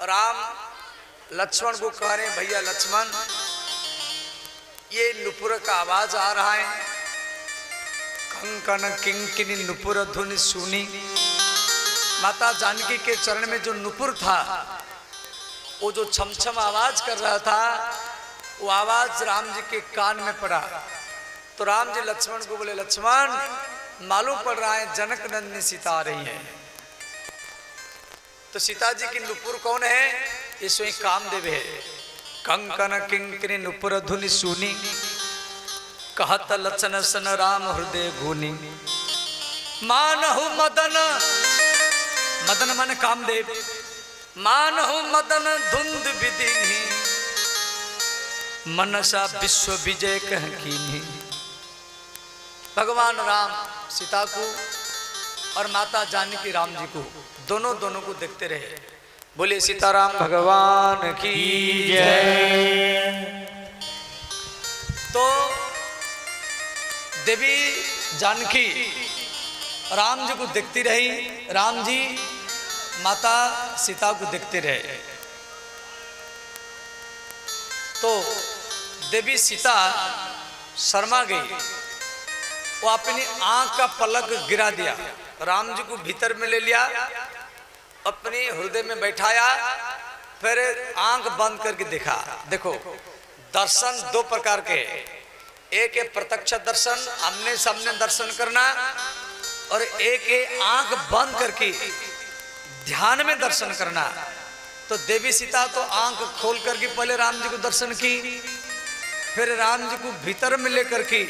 राम लक्ष्मण को कह रहे भैया लक्ष्मण, ये नुपुर का आवाज आ रहा है, कंकन किंकिनी नुपुर धुन सुनी। माता जानकी के चरण में जो नुपुर था, वो जो छमछम आवाज कर रहा था, वो आवाज राम जी के कान में पड़ा। तो राम जी लक्ष्मण को बोले, लक्ष्मण मालूम पड़ रहा है जनक नंदिनी सीता आ रही है। तो सीता जी की नुपुर कौन है? ये स्वयं कामदेव है। कंकन किंकिनी नुपुर धुनि सुनी, कहत लक्षण सन राम हृदय गुनी। मानहु मदन, मदन मन कामदेव, मानहु मदन धुंध विदिनी, मनसा विश्व विजय कह कीन्ही। भगवान राम सीता को और माता जानकी राम जी को दोनों को देखते रहे। बोले सीताराम भगवान की जय। तो देवी जानकी राम जी को देखती रही, राम जी माता सीता को देखते रहे। तो देवी सीता शर्मा गई, वो अपनी आंख का पलक गिरा दिया, राम जी को भीतर में ले लिया, अपने हृदय में बैठाया, फिर आंख बंद करके देखा। देखो दर्शन दो प्रकार के, एक है प्रत्यक्ष दर्शन, आमने सामने दर्शन करना, और एक है आंख बंद करके ध्यान में दर्शन करना। तो देवी सीता तो आंख खोल करके पहले राम जी को दर्शन की, फिर राम जी को भीतर में लेकर के,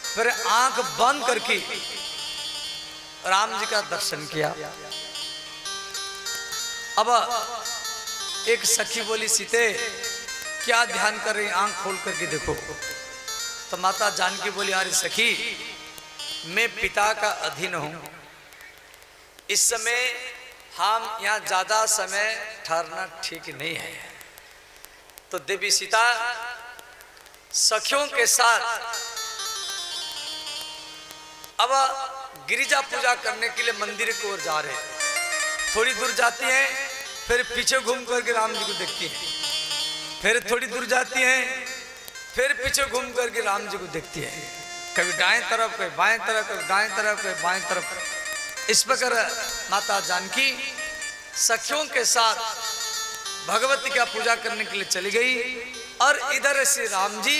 फिर आंख बंद करके राम जी का दर्शन किया। अब एक सखी बोली, सीते क्या ध्यान कर रही, आंख खोल करके देखो। तो माता जानकी बोली, अरे सखी मैं पिता का अधीन हूं, इस समय हम यहाँ ज्यादा समय ठहरना ठीक नहीं है। तो देवी सीता सखियों के साथ अब गिरिजा पूजा करने के लिए मंदिर की ओर जा रहे हैं। थोड़ी दूर जाती हैं, फिर पीछे घूम करके राम जी को देखती हैं, फिर थोड़ी दूर जाती हैं, फिर पीछे घूम करके राम जी को देखती हैं। कभी दाएं तरफ, कभी बाएं तरफ, कभी दाएं तरफ, कभी बाएं तरफ। इस प्रकार माता जानकी सखियों के साथ भगवती का पूजा करने के लिए चली गई, और इधर से राम जी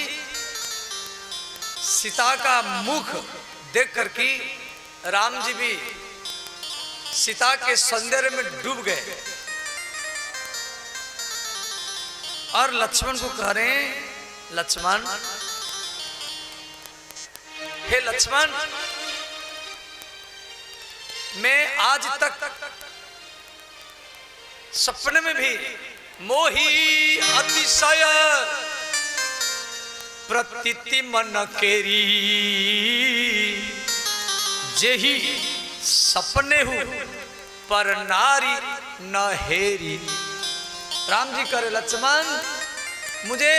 सीता का मुख देख करके राम जी भी सीता के सौंदर्य में डूब गए, और लक्ष्मण को कह रहे हैं, लक्ष्मण हे लक्ष्मण, मैं आज तक सपने में भी मोही अतिशय प्रतीति मन केरी, जेही सपने हूं पर नारी न हेरी। राम जी करे, लक्ष्मण मुझे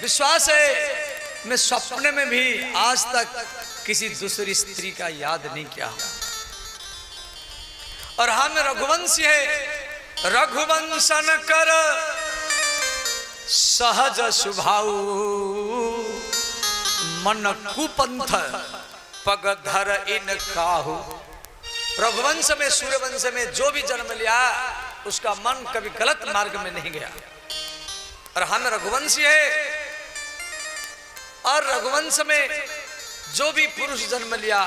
विश्वास है, मैं सपने में भी आज तक किसी दूसरी स्त्री का याद नहीं किया, और हम रघुवंशी है, रघुवंशन कर सहज स्वभाव, मन कुपंथ पग धर इन काहू। रघुवंश में, सूर्यवंश में जो भी जन्म लिया, उसका मन कभी गलत मार्ग में नहीं गया, और हम रघुवंशी है, और रघुवंश में जो भी पुरुष जन्म लिया,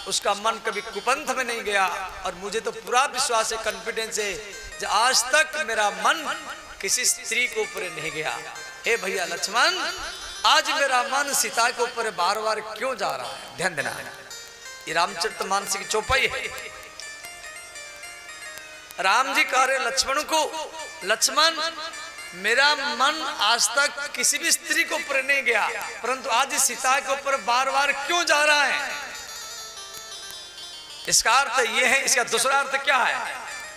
उसका मन कभी कुपंथ में नहीं गया। और मुझे तो पूरा विश्वास है, कॉन्फिडेंस है, कि आज तक मेरा मन किसी स्त्री के ऊपर नहीं गया। हे भैया लक्ष्मण, आज मेरा मन सीता के ऊपर बार बार क्यों जा रहा है? ध्यान देना, ये रामचरितमानस की चौपाई है। राम जी कह रहे लक्ष्मण को, लक्ष्मण मेरा मन आज तक किसी भी स्त्री के ऊपर नहीं गया, परंतु आज सीता के ऊपर बार बार क्यों जा रहा है? इसका अर्थ ये है, इसका दूसरा अर्थ क्या है?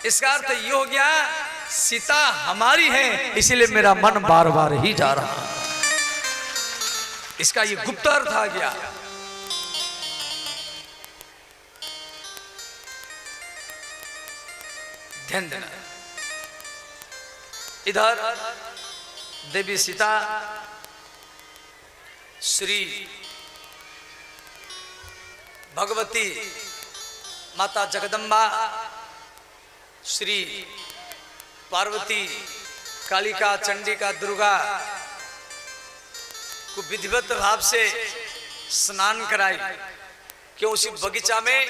इसका अर्थ ये हो गया, सीता हमारी है, इसीलिए मेरा मन बार बार ही जा रहा है। इसका ये गुप्त अर्थ आ गया। ध्यान देना। इधर देवी सीता श्री भगवती माता जगदम्बा, श्री पार्वती, कालिका, चंडिका, दुर्गा को विधिवत भाव से स्नान कराई। क्यों? उसी बगीचा में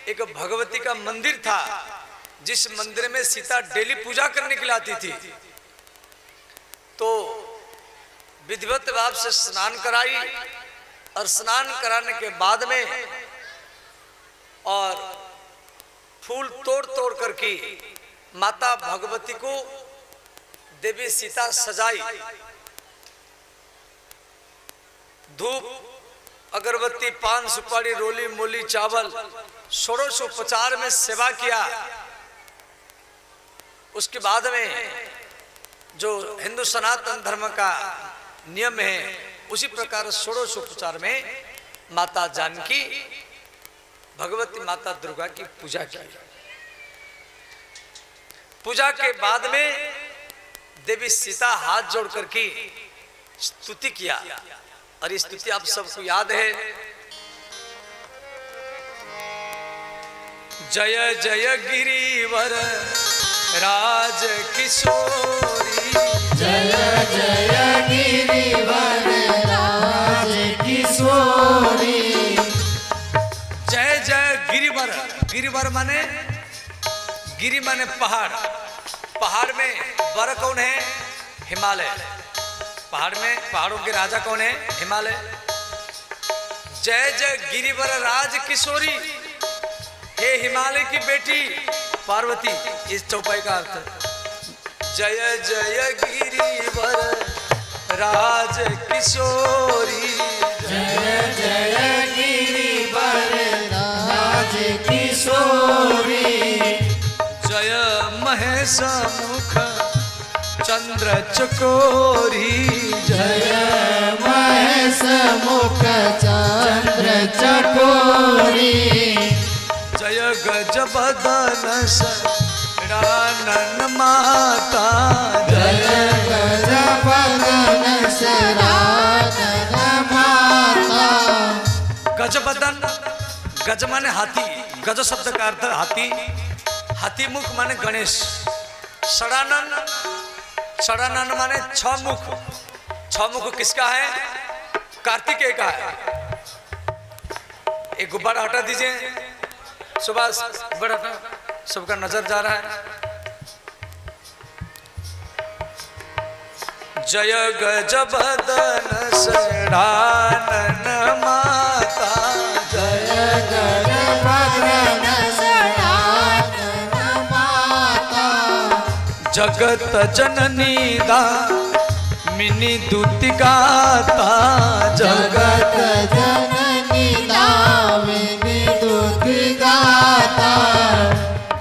एक भगवती का मंदिर था, जिस मंदिर में सीता डेली पूजा करने के लिए आती थी। तो विधिवत भाव से स्नान कराई और स्नान कराने के बाद में और फूल तोड़ तोड़ करके माता भगवती को देवी सीता सजाई। धूप, अगरबत्ती, पान, सुपारी, रोली, मूली, चावल, षोडशोपचार में सेवा किया। उसके बाद में जो हिंदू सनातन धर्म का नियम है, उसी प्रकार षोडशोपचार में माता जानकी, भगवती माता दुर्गा की पूजा की। पूजा के बाद में देवी सीता हाथ जोड़ करके स्तुति किया, और ये स्तुति आप सबको याद है। जय जय गिरिवर राज किशोरी, जय जय गिरिवर राज किशोरी। जय जय गिरिवर, गिरिवर माने, गिरि माने पहाड़, पहाड़ में वर कौन है? हिमालय। पहाड़ में, पहाड़ों के राजा कौन है? हिमालय। जय जय गिरिवर राज किशोरी, हे हिमालय की बेटी पार्वती, इस चौपाई का अर्थ। जय जय गिरिवर राज किशोरी, जय जय गिरिवर राज किशोरी। जय महेश मुख चंद्र चकोरी, जय महेश मुख चंद्र चकोरी। जय गजबदन शरानन माता, जय गजबदन शरानन माता। गजबदन, गज माने हाथी, गज शब्द का अर्थ हाथी, हाथी मुख माने गणेश। षडानन, षडानन माने छह मुख, छह मुख किसका है? कार्तिकेय का है। एक गुब्बारा हटा दीजिए, सुभाष गुब्बारा हटा, सबका नजर जा रहा है। जय गजबदन षडानन माता, जय गजबदन शरानन माता। जगत जननी दामिनी दूतिकाता, जगत जननी दामिनी दूतिकाता।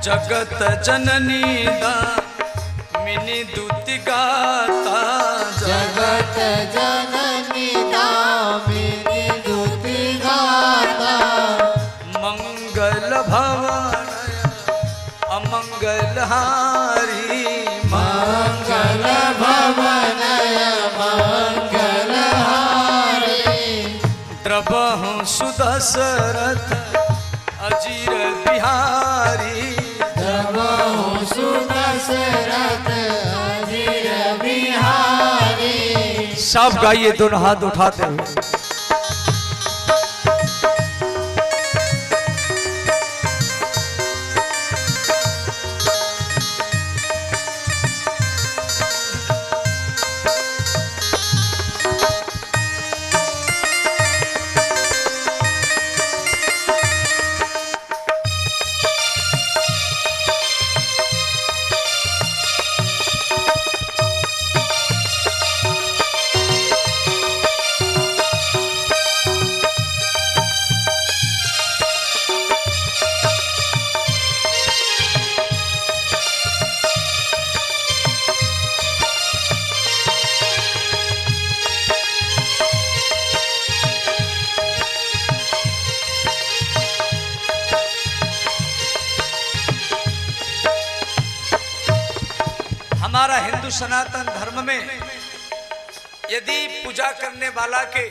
जगत जननी दामिनी दूतिकाता, जगत जननी दामिनी दूतिकाता। मंगल भवन अमंगल हारी, मंगल भवन मंगल हारी। द्रवहु सुदशरथ अजीर बिहारी, द्रवहु सुदशरथ अजीर बिहारी। सब गाइए दोनों हाथ उठाते हुए। हमारा हिंदू सनातन धर्म में यदि पूजा करने वाला के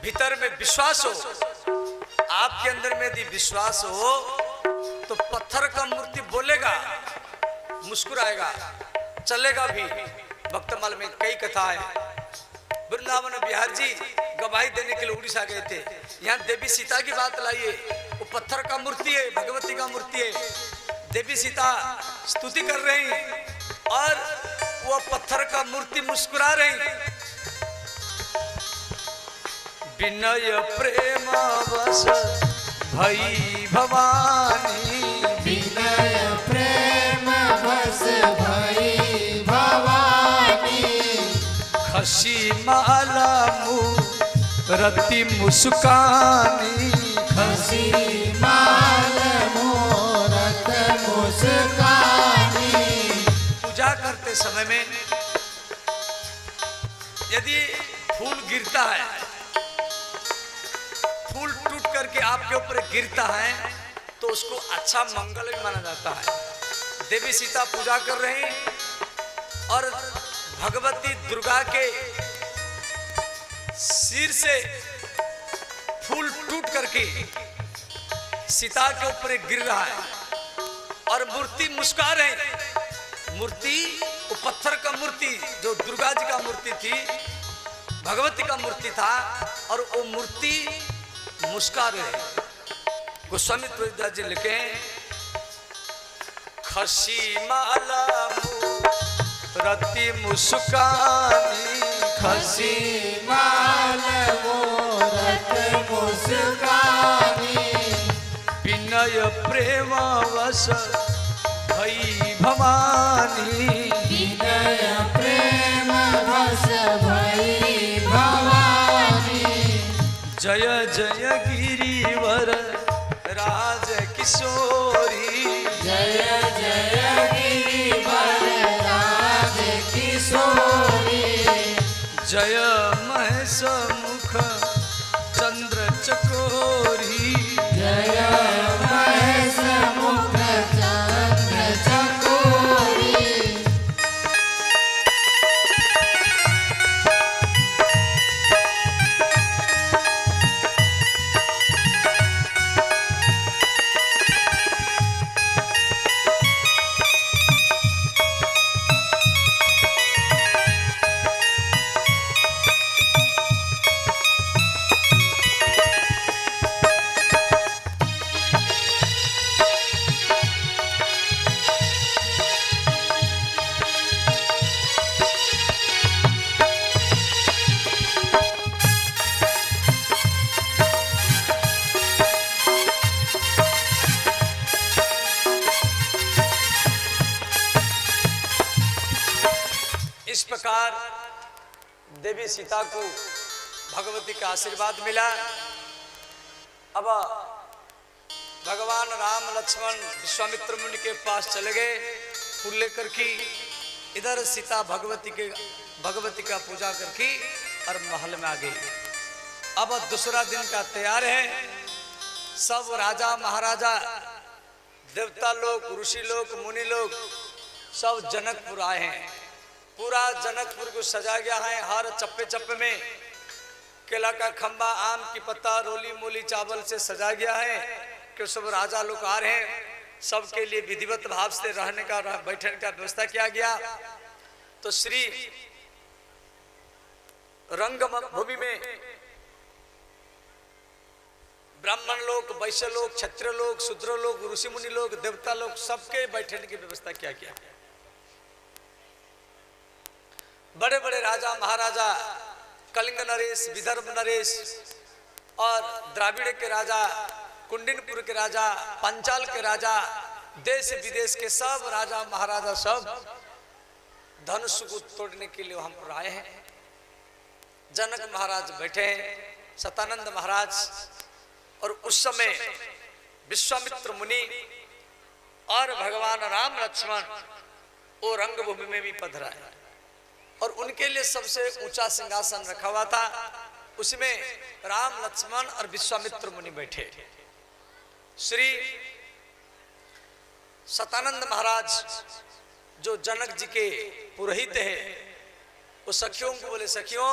भीतर में विश्वास हो, आपके अंदर में यदि विश्वास हो, तो पत्थर का मूर्ति बोलेगा, मुस्कुराएगा, चलेगा भी। भक्तमाल में कई कथाएं। वृंदावन बिहार जी गवाही देने के लिए उड़ीसा गए थे, यहाँ देवी सीता की बात लाइए। वो पत्थर का मूर्ति है, भगवती का मूर्ति है। देवी सीता स्तुति कर रही और वो पत्थर का मूर्ति मुस्कुरा रही। विनय प्रेम वश भई भवानी, विनय प्रेम बस भई भवानी, खसी माला मूरति मुस्कानी, खसी माल मूरत मुस्कानी। पूजा करते समय में यदि फूल गिरता है, फूल टूट करके आपके ऊपर गिरता है, तो उसको अच्छा मंगल भी माना जाता है। देवी सीता पूजा कर रही और भगवती दुर्गा के सिर से फूल टूट करके सीता के ऊपर गिर रहा है और मूर्ति मुस्कुरा रही। मूर्ति वो पत्थर का मूर्ति जो दुर्गा जी का मूर्ति थी, भगवती का मूर्ति था, और वो मूर्ति मुस्कुरा रहे। गोस्वामी तुलसीदास जी लिखे, खसी माला मूरति मुस्कानी, खसी माल मूरत मुस्कानी, विनय प्रेम वश भई भवानी, विनय प्रेम बस भई भवानी। जय जय गिरिवर राज किशोरी, जय जय गिरिवर राज किशोरी, जय महेश मुख चंद्र चकोरी, जय महेश मुख चंद्र चकोरी। इस प्रकार देवी सीता को भगवती का आशीर्वाद मिला। अब भगवान राम लक्ष्मण विश्वामित्र मुनि के पास चले गए फूल लेकर के। इधर सीता भगवती का पूजा करके और महल में आ गई। अब दूसरा दिन का तैयार है। सब राजा महाराजा, देवता लोग, ऋषि लोग, मुनि लोग सब जनकपुर आए हैं। पूरा जनकपुर को सजा गया है। हर चप्पे चप्पे में केला का खंबा, आम की पत्ता, रोली मूली चावल से सजा गया है कि सब राजा लोग आ रहे हैं। सबके लिए विधिवत भाव से रहने का, बैठने का व्यवस्था किया गया। तो श्री रंगभूमि में ब्राह्मण लोग, वैश्य लोग, क्षत्रिय लोग, शूद्र लोग, ऋषि मुनि लोग, देवता लोग सबके बैठने की व्यवस्था किया गया। बड़े बड़े राजा महाराजा, कलिंग नरेश, विदर्भ नरेश और द्राविड़ के राजा, कुंडिनपुर के राजा, पंचाल के राजा, देश विदेश के सब राजा महाराजा सब धनुष को तोड़ने के लिए वहां पर आए हैं। जनक महाराज बैठे हैं, सतानंद महाराज, और उस समय विश्वामित्र मुनि और भगवान राम लक्ष्मण वो रंगभूमि में भी पधरा है। और उनके लिए सबसे ऊंचा सिंहासन रखा हुआ था। उसमें राम लक्ष्मण और विश्वामित्र मुनि बैठे। श्री सतानंद महाराज जो जनक जी के पुरोहित है, वो सखियों को बोले, सखियों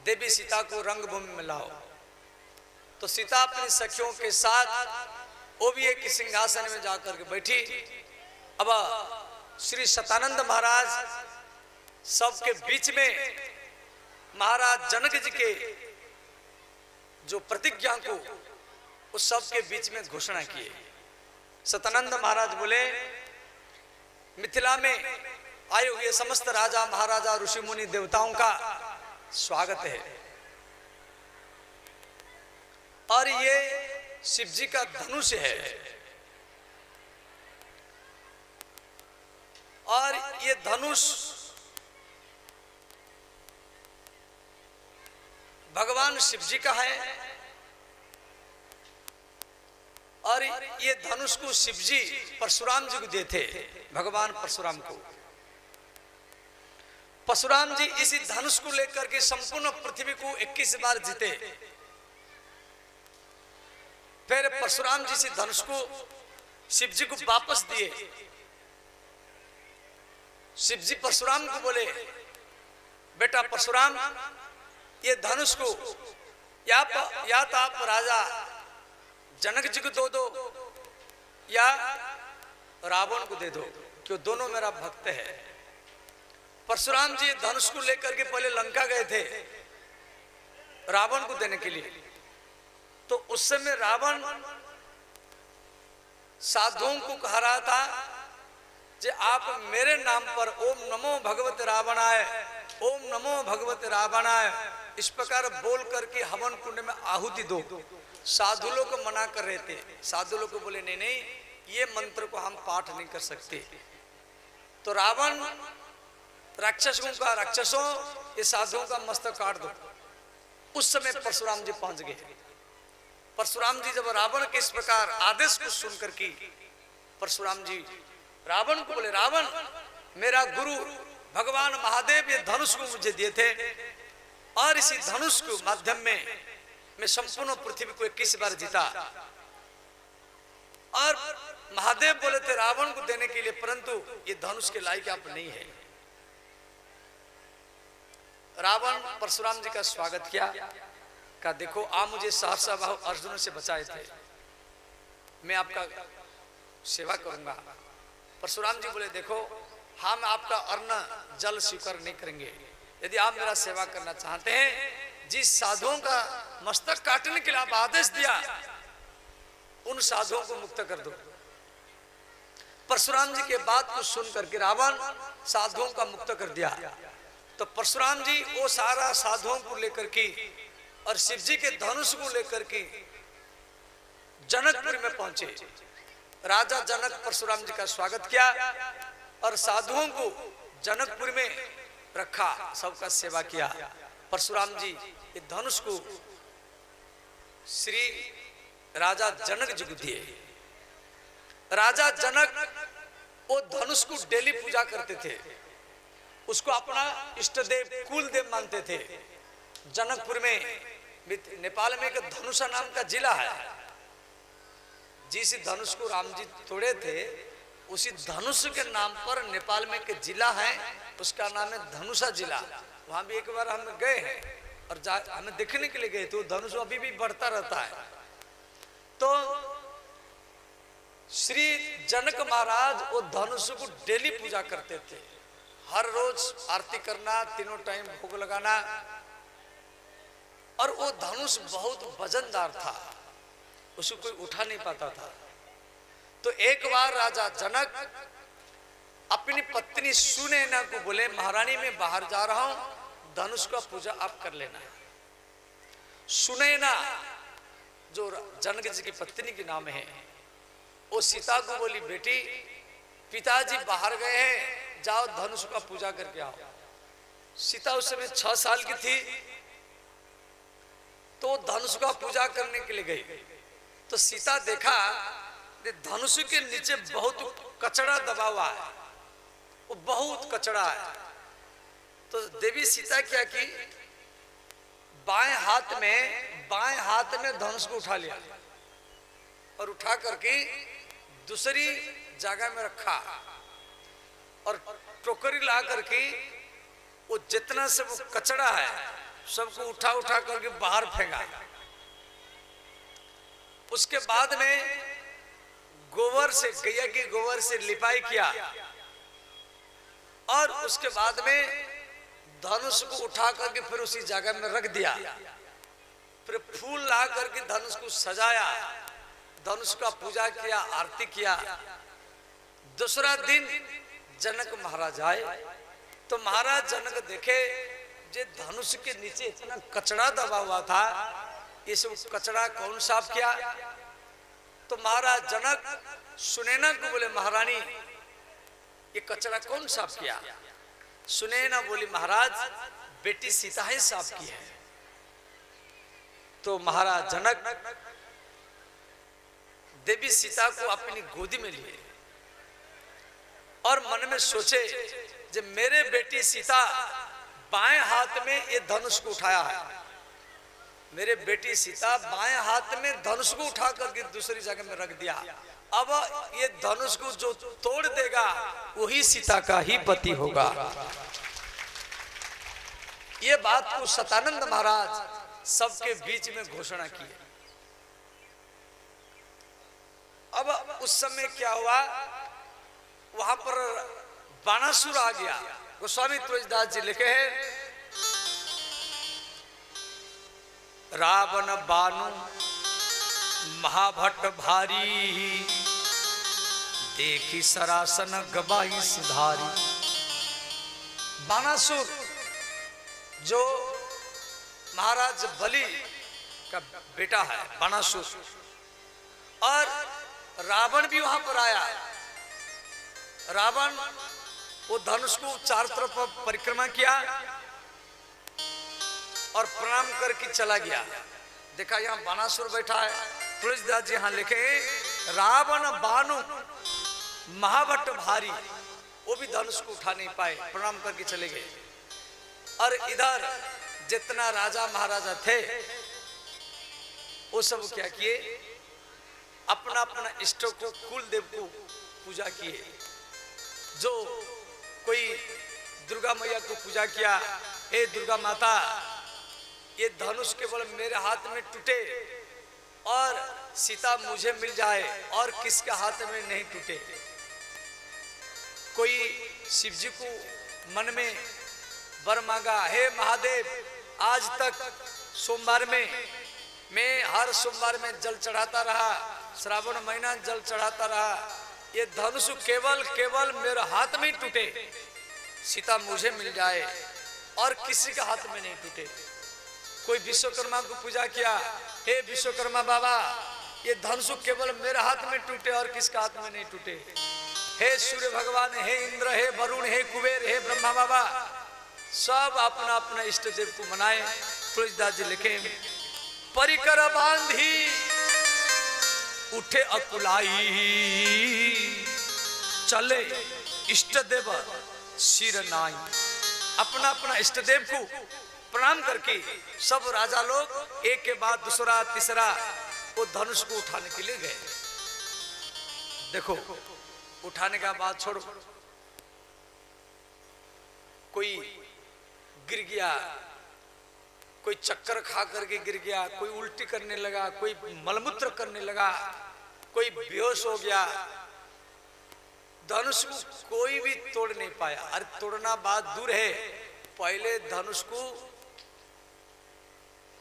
देवी सीता को रंगभूमि में लाओ। तो सीता अपनी सखियों के साथ वो भी एक सिंहासन में जाकर के बैठी। अब श्री सतानंद महाराज सबके बीच में महाराज जनक जी के जो प्रतिज्ञा को उस सबके बीच में घोषणा किए। सतानंद महाराज बोले, मिथिला में आए हुए समस्त राजा महाराजा ऋषि मुनि देवताओं का स्वागत है, और ये शिव जी का धनुष है, और ये धनुष भगवान शिव जी का है, और ये धनुष को शिव जी परशुराम जी को दिए थे, भगवान परशुराम को। परशुराम जी इसी धनुष को लेकर के संपूर्ण पृथ्वी को 21 बार जीते। फिर परशुराम जी से धनुष को शिव जी को वापस दिए। शिव जी परशुराम को बोले, बेटा परशुराम, ये धनुष को या तो आप राजा जनक जी को दो या रावण को दे दो, क्यों दोनों मेरा भक्त है। परशुराम जी धनुष को लेकर के पहले लंका गए थे रावण को देने के लिए। तो उस समय रावण साधुओं को कह रहा था कि आप मेरे नाम पर ओम नमो भगवते रावणाय, ओम नमो भगवते रावणाय, इस प्रकार बोल करके हवन कुंड में आहुति दो। साधु लोग को मना कर रहे थे। साधु लोग को बोले, नहीं नहीं, ये मंत्र को हम पाठ नहीं कर सकते। तो रावण राक्षसों ये साधुओं का मस्तक काट दो। उस समय परशुराम जी पहुंच गए। परशुराम जी जब रावण के इस प्रकार आदेश को सुनकर की, परशुराम जी रावण को बोले, रावण, मेरा गुरु भगवान महादेव ये धनुष को मुझे दिए थे, और इसी धनुष के माध्यम में मैं संपूर्ण पृथ्वी को 21 बार जीता। और महादेव बोले थे रावण को देने के लिए, परंतु ये धनुष के लायक आप नहीं है। रावण परशुराम जी का स्वागत किया, कहा देखो आप मुझे सहर्षा भाव अर्जुन से बचाए थे, मैं आपका सेवा करूंगा। परशुराम जी बोले, देखो हम आपका अन्न जल स्वीकार नहीं करेंगे। यदि आप मेरा सेवा करना चाहते हैं, जिस साधुओं का मस्तक काटने के लिए आप आदेश दिया, उन साधुओं को मुक्त कर दो। परशुराम जी के बात को सुन करके रावण साधुओं का मुक्त कर दिया। तो परशुराम जी वो सारा साधुओं को लेकर के और शिव जी के धनुष को लेकर के जनकपुर में पहुंचे। राजा जनक परशुराम जी का स्वागत किया और साधुओं को जनकपुर में रखा, सबका सेवा किया। परशुराम जी ये धनुष को श्री राजा जनक जी को दिए। राजा जनक वो धनुष को डेली पूजा करते थे, उसको अपना इष्ट देव कुल देव मानते थे। जनकपुर में नेपाल में एक धनुषा नाम का जिला है। जिस धनुष को राम जी तोड़े थे, उसी धनुष के नाम पर नेपाल में एक जिला है, उसका नाम है धनुषा जिला। वहां भी एक बार हम गए हैं और हमें देखने के लिए गए थे। धनुष अभी भी बढ़ता रहता है। तो श्री जनक महाराज वो धनुष को डेली पूजा करते थे। हर रोज आरती करना, तीनों टाइम भोग लगाना, और वो धनुष बहुत वजनदार था, उसको कोई उठा नहीं पाता था। तो एक बार राजा जनक अपनी पत्नी सुनैना को बोले, महारानी मैं बाहर जा रहा हूं, धनुष का पूजा आप कर लेना। सुनैना जो जनक जी की पत्नी के नाम है, वो सीता को बोली, बेटी पिताजी बाहर गए हैं, जाओ धनुष का पूजा करके आओ। सीता उस समय 6 साल की थी, तो धनुष का पूजा करने के लिए गई। तो सीता देखा धनुष के नीचे बहुत कचड़ा दबा हुआ है, वो बहुत कचड़ा है। तो देवी सीता क्या की, बाएं हाथ में धनुष को उठा लिया और उठा करके दूसरी जगह में रखा और टोकरी ला करके वो जितना से वो कचरा है सबको उठा उठा करके बाहर फेंका। उसके बाद में गोबर से, गैया के गोबर से लिपाई किया और उसके बाद में धनुष को उठा करके फिर उसी जगह में रख दिया। फिर फूल ला करके धनुष को सजाया, धनुष का पूजा किया, आरती किया। दूसरा दिन जनक महाराज आए तो महाराज जनक देखे जे धनुष के नीचे इतना कचरा दबा हुआ था, ये सब कचरा कौन साफ किया? तो महाराज जनक सुनैना को बोले महारानी ये कचरा कौन साफ किया? सुनैना बोली महाराज बेटी सीता ही साफ की है। तो महाराज जनक देवी सीता को अपनी गोदी में लिए और मन में सोचे जब मेरे बेटी सीता बाएं हाथ में ये धनुष को उठाया है, मेरे बेटी सीता बाएं हाथ में धनुष को उठा करके दूसरी जगह में रख दिया, अब ये धनुष को जो तोड़ देगा वही सीता का ही पति होगा। ये बात को सतानंद महाराज सबके बीच में घोषणा की। अब उस समय क्या हुआ, वहां पर बाणासुर आ गया। गोस्वामी तुलसीदास जी लिखे हैं, रावण बानु महाभट्ट भारी, देखी सरासन गवाही सुधारी। बाणासुर जो महाराज बलि का बेटा है बाणासुर, और रावण भी वहां पर आया। रावण वो धनुष को चारों तरफ परिक्रमा किया और प्रणाम करके चला गया। देखा यहाँ बाणासुर बैठा है। तुलसीदास जी यहाँ लिखे रावण बानु महाभट्ट भारी, वो भी धनुष को उठा नहीं पाए, प्रणाम करके चले गए। और इधर जितना राजा महाराजा थे वो सब क्या किए, अपना अपना इष्ट को, कुल देव को पूजा किए। जो कोई दुर्गा मैया को पूजा किया, हे दुर्गा माता ये धनुष केवल मेरे हाथ में टूटे और सीता मुझे मिल जाए और किसके हाथ में नहीं टूटे। कोई शिव जी को मन में वर मांगा, हे महादेव आज तक सोमवार में मैं हर सोमवार में जल चढ़ाता रहा, श्रावण महीना जल चढ़ाता रहा, ये धनुष केवल केवल मेरे हाथ में टूटे, सीता मुझे मिल जाए और किसी के हाथ में नहीं टूटे। कोई विश्वकर्मा को पूजा किया, हे विश्वकर्मा बाबा ये धनुष केवल मेरे हाथ में टूटे और किसके हाथ में नहीं टूटे। हे सूर्य भगवान, हे इंद्र, हे वरुण, हे कुबेर, हे ब्रह्मा बाबा, सब अपना अपना इष्ट देव को मनाए। तुलसीदास जी लिखे परिकर बांधी उठे अकुलाई, चले इष्ट देव सिर नाई। अपना अपना इष्ट देव को प्रणाम करके सब राजा लोग एक के बाद दूसरा तीसरा वो धनुष को उठाने के लिए गए। देखो उठाने का बात छोड़ो, कोई गिर गया, कोई चक्कर खा करके गिर गया, कोई उल्टी करने लगा, कोई मलमूत्र करने लगा, कोई बेहोश हो गया। धनुष को कोई भी तोड़ नहीं पाया। अरे तोड़ना बात दूर है, पहले धनुष को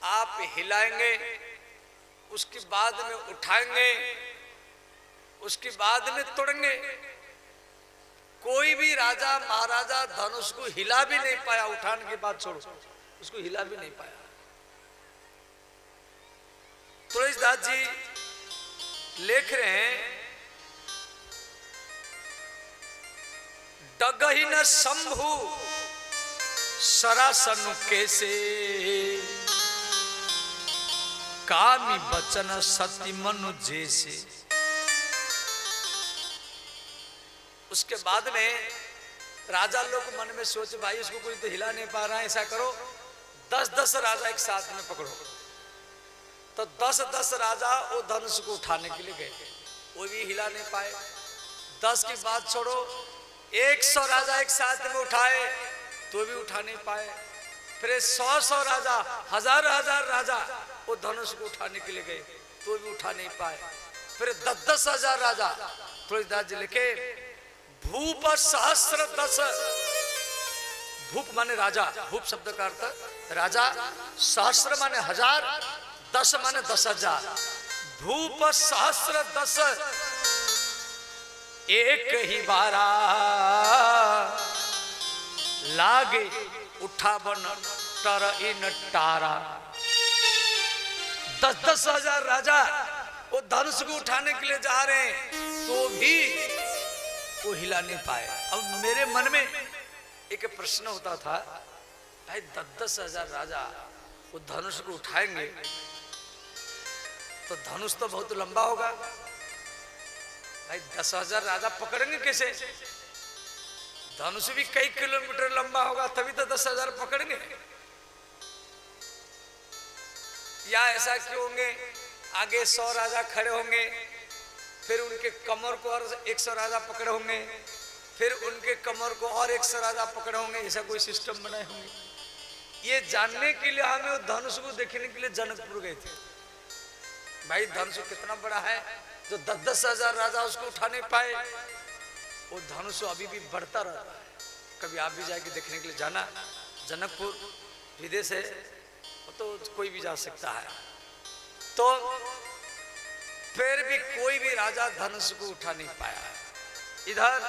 आप हिलाएंगे, उसके बाद में उठाएंगे, उसके बाद में तोड़ेंगे। कोई भी राजा महाराजा धनुष को हिला भी नहीं पाया, उठाने के बाद छोड़ो, उसको हिला भी नहीं पाया। तुलसीदास जी लिख रहे हैं डगहि न शंभु सरासनु कैसे, कामी बचन सती मनु जैसे। उसके बाद में राजा लोग मन में सोच, भाई इसको कोई तो हिला नहीं पा रहा है, ऐसा करो 10-10 राजा एक साथ में पकड़ो। तो 10-10 राजा वो धनुष को उठाने के लिए गए, वो भी हिला नहीं पाए। 10 की बात छोड़ो, 100 राजा एक साथ में उठाए तो भी उठा नहीं पाए। फिर 100 राजा, हजार राजा वो धनुष को उठाने के लिए गए तो भी उठा नहीं पाए। फिर 10 हजार राजा, तुलसीदास जी लिखे भूप सहस्र 10, भूप माने राजा, भूप शब्द का अर्थ राजा, सहस्र माने हजार, 10 माने 10,000, भूप सहस्र 10 एक ही बारा लागे उठावन टर इन टारा। 10 हजार राजा वो धनुष को उठाने के लिए जा रहे हैं तो भी वो हिला नहीं पाए। अब मेरे मन में एक प्रश्न होता था, भाई 10 हजार राजा वो धनुष को उठाएंगे तो धनुष तो बहुत लंबा होगा, भाई 10,000 राजा पकड़ेंगे कैसे? धनुष भी कई किलोमीटर लंबा होगा तभी तो 10,000 पकड़ेंगे। या ऐसा क्यों होंगे, आगे 100 राजा खड़े होंगे, फिर उनके कमर को और 100 राजा पकड़े होंगे, फिर उनके कमर को और 100 राजा पकड़े होंगे, ऐसा कोई सिस्टम बनाए होंगे। ये जानने के लिए हमें वो धनुष को देखने के लिए जनकपुर गए थे। भाई धनुष कितना बड़ा है जो 10 हजार राजा उसको उठा नहीं पाए। वो धनुष अभी भी बढ़ता रहता है। कभी आप भी जाके देखने के लिए जाना, जनकपुर विदेश है, तो कोई भी जा सकता है। तो फिर भी कोई भी राजा धनुष को उठा नहीं पाया। इधर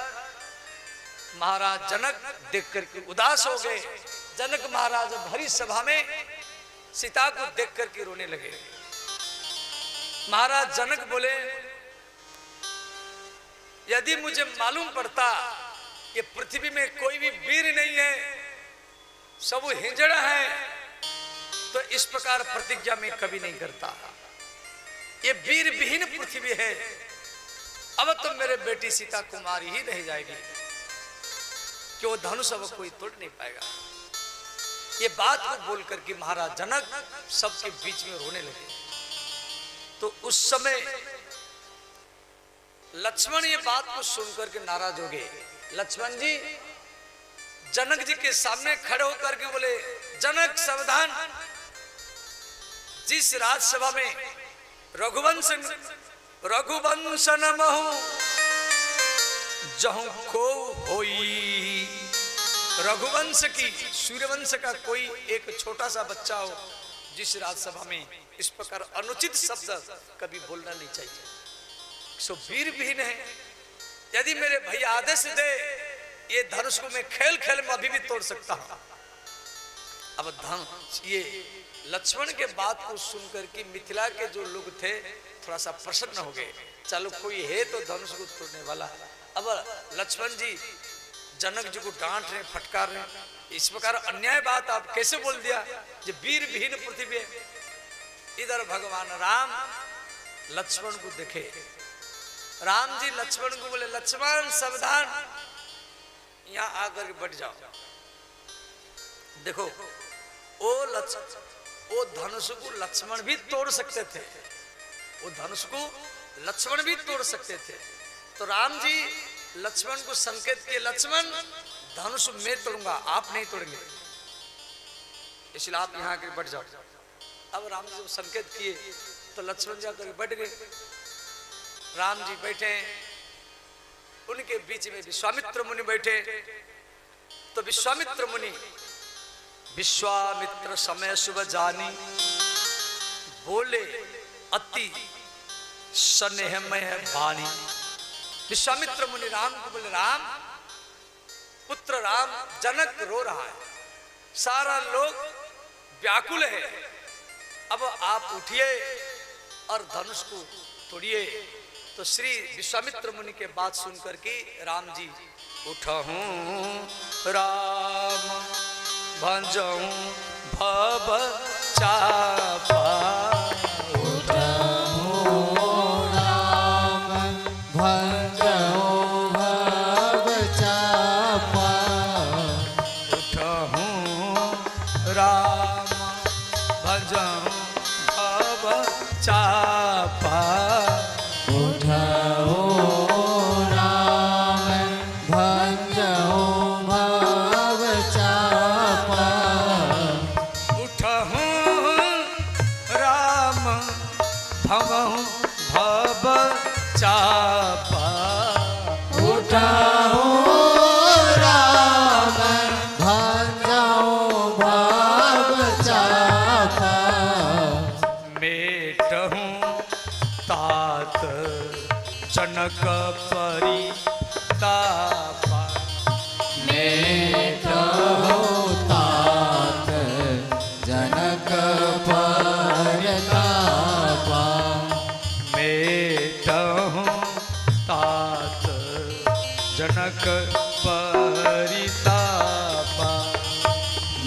महाराज जनक देख करके उदास हो गए। जनक महाराज भरी सभा में सीता को देख करके रोने लगे। महाराज जनक बोले, यदि मुझे मालूम पड़ता ये पृथ्वी में कोई भी वीर नहीं है, सब हिंजड़ा है, तो इस प्रकार प्रतिज्ञा में कभी नहीं करता। ये वीर विहीन पृथ्वी है, अब तो मेरे बेटी सीता कुमारी ही रह जाएगी कि वो धनुष अब कोई तोड़ नहीं पाएगा। ये बात को बोल करके महाराज जनक सबके बीच में रोने लगे। तो उस समय लक्ष्मण ये बात को सुनकर के नाराज हो गए। लक्ष्मण जी जनक जी के सामने खड़े होकर के बोले, जनक सावधान, जिस राजसभा में रघुवंश नमहु जहु को होई, रघुवंश की, सूर्यवंश का कोई एक छोटा सा बच्चा हो, जिस राजसभा में इस प्रकार अनुचित शब्द कभी बोलना नहीं चाहिए। सो वीर विहीन है, यदि मेरे भैया आदेश दे ये धनुष को मैं खेल खेल में अभी भी तोड़ सकता हूं। अब धनुष, ये लक्ष्मण के बात को सुनकर के मिथिला के जो लोग थे थोड़ा सा प्रसन्न हो गए, चलो कोई है तो धनुष को तोड़ने वाला। अब लक्ष्मण जी जनक जी को डांट रहे, फटकार रहे, इस प्रकार अन्याय बात आप कैसे बोल दिया, जो वीर विहीन पृथ्वी है। इधर भगवान राम लक्ष्मण को देखे, राम जी लक्ष्मण को बोले, लक्ष्मण सावधान, यहां आकर बैठ जाओ। देखो वो धनुष को लक्ष्मण भी तोड़ सकते थे, वो धनुष को लक्ष्मण भी तोड़ सकते थे। तो राम जी लक्ष्मण को संकेत किए, लक्ष्मण धनुष मैं तोड़ूंगा, आप नहीं तोड़ेंगे, इसलिए आप यहाँ आकर बैठ जाओ। अब राम जी संकेत किए तो लक्ष्मण जाकर बैठ गए। राम जी बैठे, उनके बीच में विश्वामित्र मुनि बैठे। तो विश्वामित्र मुनि, विश्वामित्र समय शुभ जानी, बोले अति स्नेहमय वाणी। विश्वामित्र मुनि राम को बोले, राम पुत्र राम, जनक रो रहा है, सारा लोग व्याकुल है, अब आप उठिए और धनुष को तोड़िए। तो श्री विश्वामित्र मुनि के बात सुनकर के राम जी, उठहूं राम भजऊं भव चापा, उठहूं राम भजऊं भव चापा, उठहूं राम भजऊं भव चापा, उठहूं राम भजऊं जनक परितापा। मैं कहूँ तात जनक परतापा। मैं कहूँ तात जनक परितापा।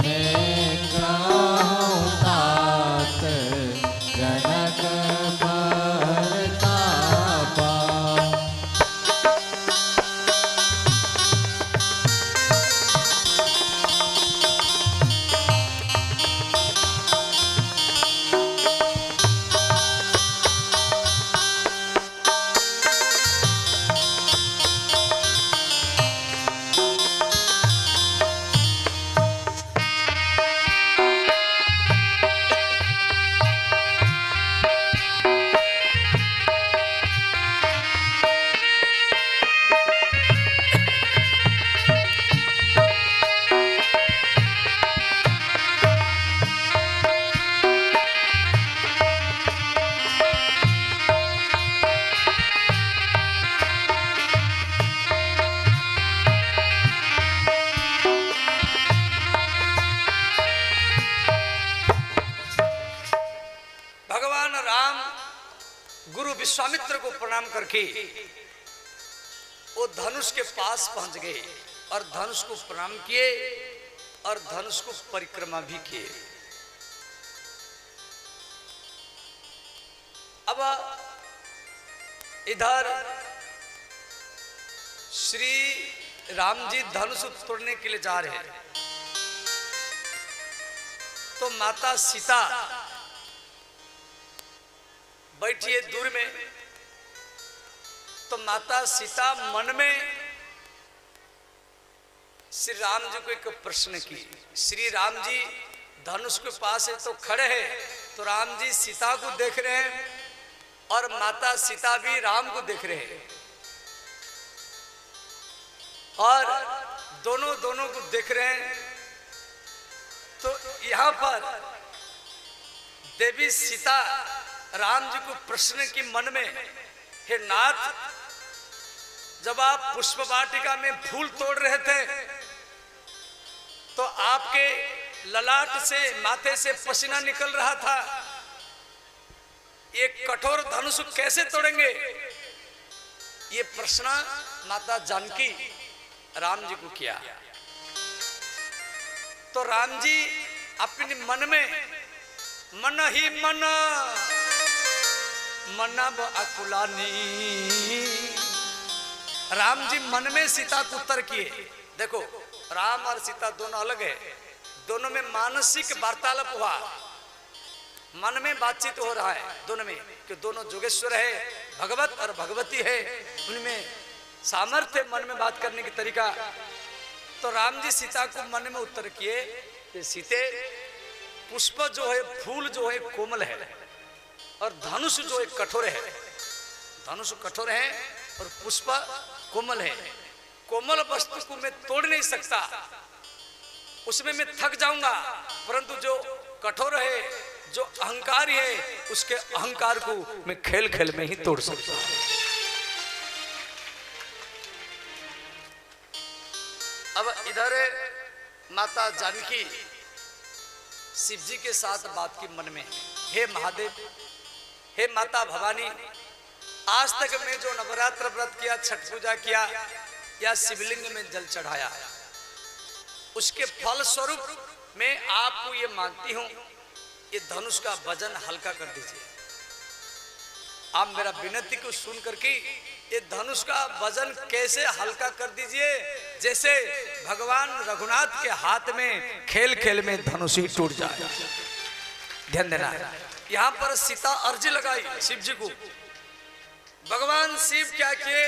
मैं कहूँ तात जनक परतापा। भगवान राम गुरु विश्वामित्र को प्रणाम करके वो धनुष के पास पहुंच गए और धनुष को प्रणाम किए और धनुष को परिक्रमा भी किए। अब इधर श्री राम जी धनुष तोड़ने के लिए जा रहे हैं तो माता सीता बैठी है दूर में। तो माता सीता मन में श्री राम जी को एक प्रश्न की। श्री राम जी धनुष के पास है तो खड़े हैं, तो राम जी सीता को देख रहे हैं और माता सीता भी राम को देख रहे हैं और दोनों को देख रहे हैं। तो यहां पर देवी सीता राम जी को प्रश्न की मन में, हे नाथ, जब आप पुष्प वाटिका में फूल तोड़ रहे थे तो आपके ललाट से, माथे से पसीना निकल रहा था, ये कठोर धनुष कैसे तोड़ेंगे? ये प्रश्न माता जानकी राम जी को किया। तो राम जी अपने मन में मन ही मन मनब अकुलानी, राम जी मन में सीता को उत्तर किए। देखो राम और सीता दोनों अलग है, दोनों में मानसिक वार्तालाप हुआ, मन में बातचीत हो रहा है दोनों में कि दोनों जोगेश्वर है, भगवत और भगवती है, उनमें सामर्थ्य मन में बात करने की तरीका। तो राम जी सीता को मन में उत्तर किए कि सीते, पुष्प जो है, फूल जो है कोमल है और धनुष जो है कठोर है। धनुष कठोर है और पुष्प कोमल है। कोमल वस्तु को मैं तोड़ नहीं सकता, उसमें मैं थक जाऊंगा, परंतु जो कठोर है, जो अहंकारी है, उसके अहंकार को मैं खेल खेल में ही तोड़ सकता हूं। अब इधर माता जानकी शिव जी के साथ बात की मन में, हे महादेव, हे माता भवानी, आज तक मैं जो नवरात्र व्रत किया, छठ पूजा किया या शिवलिंग में जल चढ़ाया, उसके फल स्वरूप मैं आपको ये मांगती हूं, ये धनुष का वजन हल्का कर दीजिए। आप मेरा विनती को सुन करके ये धनुष का वजन कैसे हल्का कर दीजिए, जैसे भगवान रघुनाथ के हाथ में खेल खेल में धनुष ही टूट जाए। ध्यान देना, यहाँ पर सीता अर्जी लगाई शिव जी को। भगवान शिव क्या किए,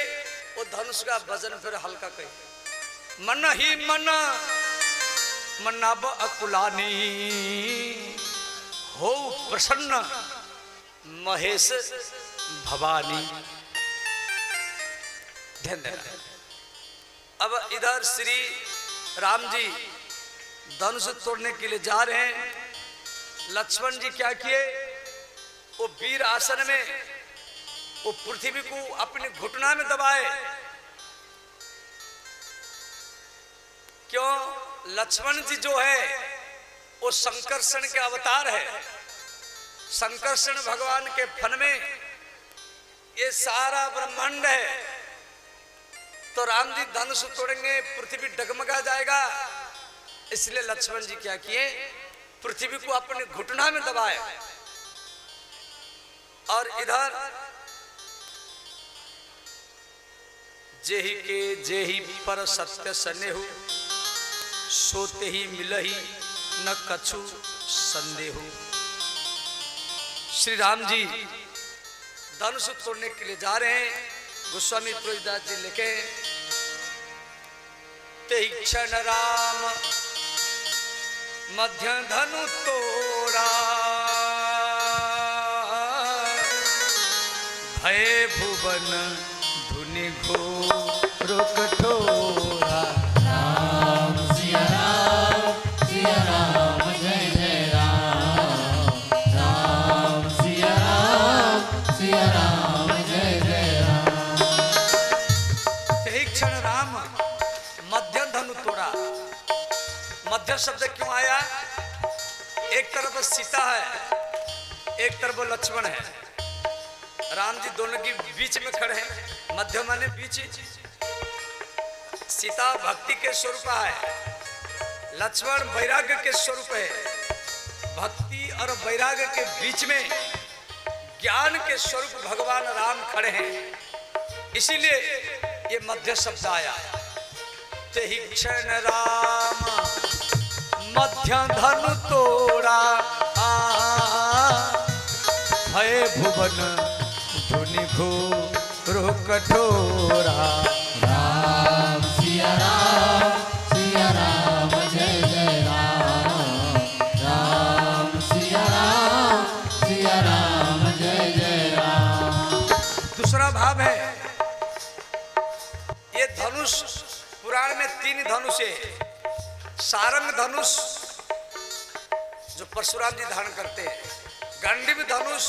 वो धनुष का वजन फिर हल्का किए। मन ही मन मनब अकुलानी, हो प्रसन्न महेश भवानी। ध्यान देना। अब इधर श्री राम जी धनुष तोड़ने के लिए जा रहे हैं। लक्ष्मण जी क्या किए, वो वीर आसन में वो पृथ्वी को अपने घुटना में दबाए। क्यों? लक्ष्मण जी जो है वो संकर्षण के अवतार है। संकर्षण भगवान के फन में ये सारा ब्रह्मांड है। तो राम जी धनुष तोड़ेंगे, पृथ्वी डगमगा जाएगा। इसलिए लक्ष्मण जी क्या किए? पृथ्वी को अपने घुटना में दबाए। और इधर जेहि के जेहि पर सत्य सनेहु, सोते ही मिलही न कछु संदेहु। श्री राम जी धनुष तोड़ने के लिए जा रहे हैं। गोस्वामी तुलसीदास जी लिखे, तेहि क्षण राम मध्य धनु तोड़ा, भय भुवन धुनि घोर कठोरा। राम सिया राम जय जय राम। राम सिया राम जय जय राम। तेहि क्षण राम मध्य धनु तोड़ा। मध्य शब्द क्यों आया? एक तरफ सीता है, एक तरफ लक्ष्मण है। राम जी दोनों के बीच में खड़े हैं। मध्य माने बीच। सीता भक्ति के स्वरूप है, लक्ष्मण वैराग्य के स्वरूप है। भक्ति और वैराग्य के बीच में ज्ञान के स्वरूप भगवान राम खड़े हैं। इसीलिए ये मध्य शब्द आया। तेहि क्षण राम मध्य धनु तोड़ा, भय भुवन धुनि घोर कठोरा। राम सिया राम जय जय राम। राम सिया राम जय जय राम। दूसरा भाव है, ये धनुष पुराण में 3 धनुष है। सारंग धनुष जो परशुराम जी धारण करते हैं, गांडीव धनुष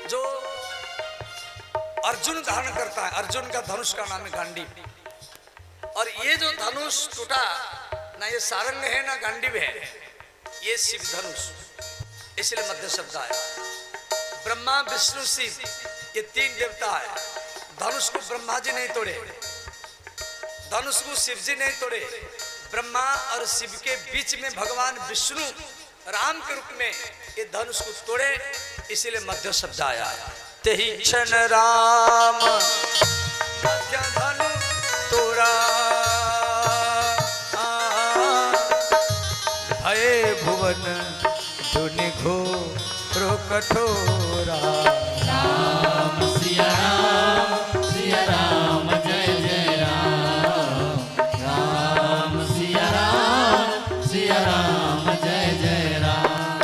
जो अर्जुन धारण करता है, अर्जुन का धनुष का नाम है गांडीव। और ये जो धनुष टूटा ना, ये सारंग है ना गांडीव है, ये शिव धनुष। इसलिए मध्य शब्द आया। ब्रह्मा विष्णु शिव ये 3 देवता है। धनुष को ब्रह्मा जी नहीं तोड़े, धनुष को शिव जी नहीं तोड़े। ब्रह्मा और शिव के बीच में भगवान विष्णु राम के रूप में ये धनुष को तोड़े, इसीलिए मध्य शब्द आया। तेहि क्षण राम मध्य धनु तोड़ा, भय भुवन धुनि घोर कठोरा। राम सिया राम जय जय राम। राम सिया राम जय जय राम।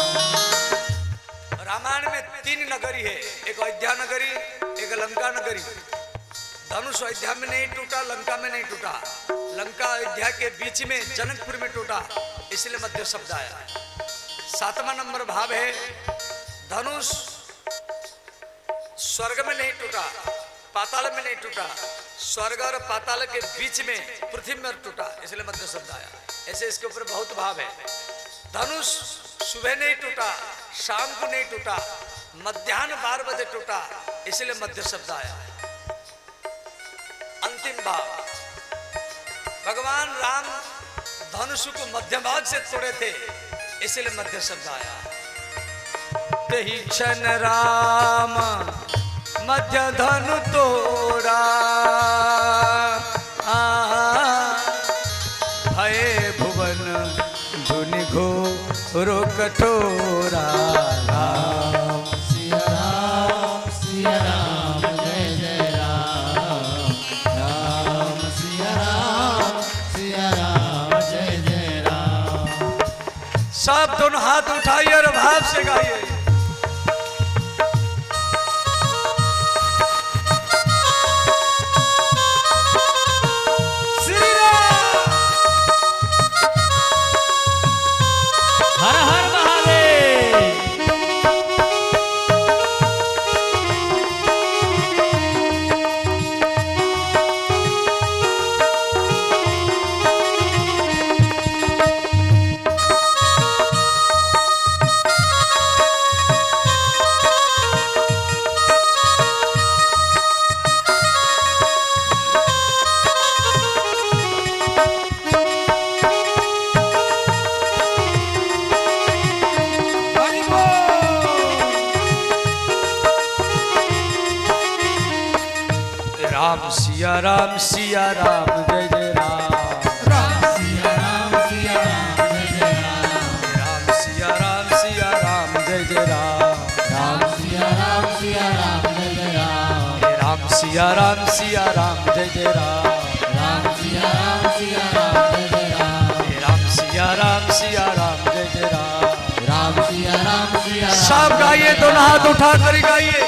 रामायण में 3 नगरी है, एक अयोध्या नगरी, एक लंका नगरी। धनुष अयोध्या में नहीं टूटा, लंका में नहीं टूटा। लंका अयोध्या के बीच में जनकपुर में टूटा, इसलिए मध्य शब्द आया। 7वां नंबर भाव है, धनुष स्वर्ग में नहीं टूटा, पाताल में नहीं टूटा। स्वर्ग और पाताल के बीच में पृथ्वी में टूटा, इसलिए मध्य शब्द आया। ऐसे इसके ऊपर बहुत भाव है। धनुष सुबह नहीं टूटा, शाम को नहीं टूटा, मध्याह्न 12 बजे टूटा, इसलिए मध्य शब्द आया। अंतिम भाव, भगवान राम धनुष को मध्य भाग से तोड़े थे, इसलिए मध्य शब्द आया। तेहि क्षण राम मध्य धनु तोड़ा, भय भुवन धुनि घोर कठोरा। राम सिया राम जय जय राम। राम सिया राम जय जय राम। सब दोनों हाथ उठाइए और भाव से गाइए। हर हर महादेव। राम सिया राम जय जय राम राम सिया राम जय जय राम सिया राम जय जय राम राम सिया राम जय जय राम राम सिया राम जय जय राम राम सिया राम जय जय राम राम सिया राम जय जय राम राम सिया राम सब गाइए दोनों हाथ उठा कर गाइए